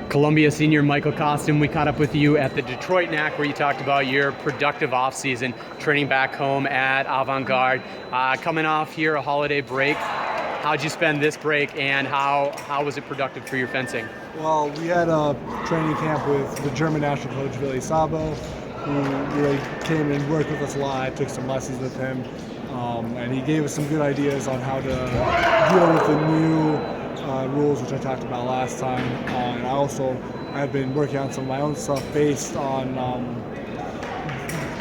Columbia senior Michael Costin, we caught up with you at the Detroit NAC where you talked about your productive off-season training back home at Avant-Garde. Coming off here, a holiday break, how'd you spend this break and how was it productive for your fencing? Well, we had a training camp with the German national coach, Willy Sabo, who really came and worked with us a lot. I took some lessons with him, and he gave us some good ideas on how to deal with the new rules, which I talked about last time. And I've been working on some of my own stuff based on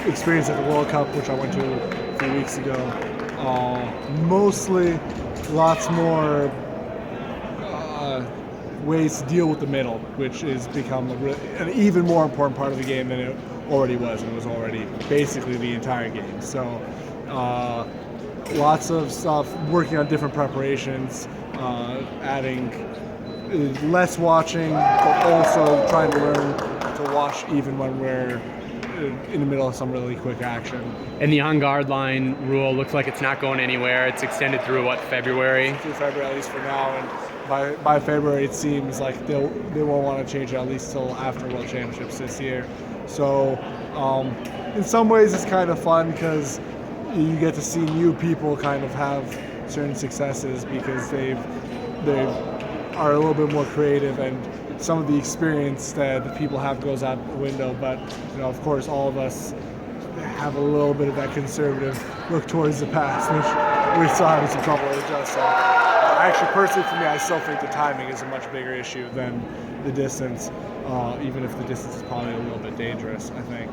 experience at the World Cup, which I went to a few weeks ago. Mostly lots more ways to deal with the middle, which has become an even more important part of the game than it already was. It was already basically the entire game. So lots of stuff, working on different preparations, adding less watching, but also trying to learn to watch even when we're in the middle of some really quick action. And the on-guard line rule looks like it's not going anywhere. It's extended through, what, February? Through February, at least for now. And by February, it seems like they won't want to change it, at least till after World Championships this year. So in some ways, it's kind of fun because you get to see new people kind of have certain successes because they are a little bit more creative, and some of the experience that the people have goes out the window. But of course, all of us have a little bit of that conservative look towards the past, which we're still having some trouble with adjust. So actually, personally for me, I still think the timing is a much bigger issue than the distance, even if the distance is probably a little bit dangerous, I think.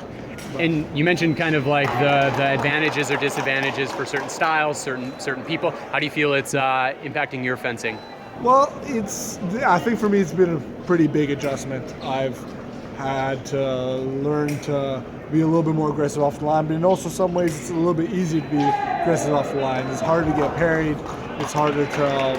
And you mentioned kind of like the advantages or disadvantages for certain styles, certain people. How do you feel it's impacting your fencing? Well, I think for me it's been a pretty big adjustment. I've had to learn to be a little bit more aggressive off the line, but in also some ways it's a little bit easier to be aggressive off the line. It's harder to get parried. It's harder to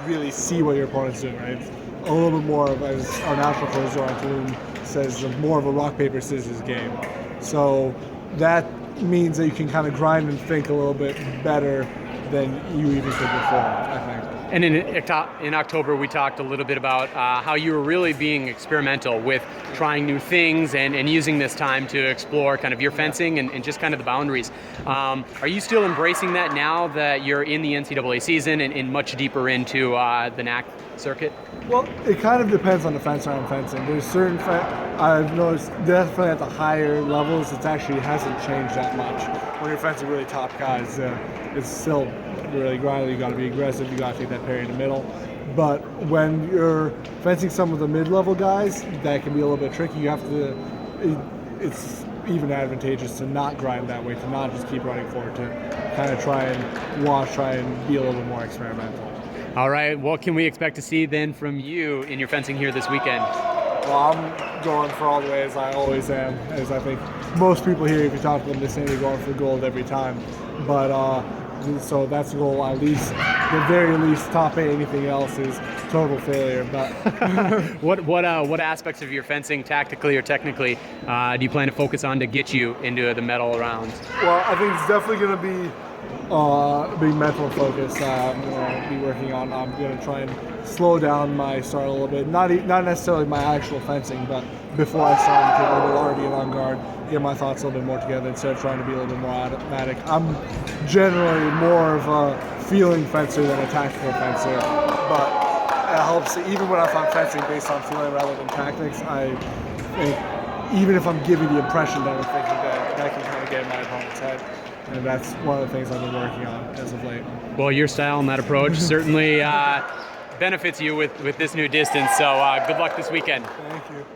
really see what your opponent's doing, right? It's a little bit more of, as our national coach Zoran Tulum says, more of a rock, paper, scissors game. So that means that you can kind of grind and think a little bit better than you even could before, I think. And in October, we talked a little bit about how you were really being experimental with trying new things and using this time to explore kind of your fencing and just kind of the boundaries. Are you still embracing that now that you're in the NCAA season and much deeper into the NAC circuit? Well, it kind of depends on the fencer I'm fencing. There's certain I've noticed definitely at the higher levels, it actually hasn't changed that much. When you're fencing really top guys, it's still really grinding. You got to be aggressive. You got to take that parry in the middle. But when you're fencing some of the mid-level guys, that can be a little bit tricky. You have to. It's even advantageous to not grind that way, to not just keep running forward, to kind of try and be a little bit more experimental. All right. What can we expect to see then from you in your fencing here this weekend? Well, I'm going for all the way as I always am, as I think most people here, if you talk to them, they say they're going for gold every time. But so that's the goal, at least, the very least, top 8. Anything else is total failure. But what aspects of your fencing, tactically or technically, do you plan to focus on to get you into the medal rounds? Well, I think it's definitely going to be a big mental focus. I'm going to be working on. I'm going to try and slow down my start a little bit. Not necessarily my actual fencing, but before I start, get a little bit already on guard, get my thoughts a little bit more together instead of trying to be a little bit more automatic. I'm generally more of a feeling fencer than a tactical fencer, but it helps. Even when I'm fencing based on feeling rather than tactics, I think even if I'm giving the impression that I'm thinking, that can kind of get in my opponent's head. And that's one of the things I've been working on as of late. Well, your style and that approach certainly benefits you with this new distance. So good luck this weekend. Thank you.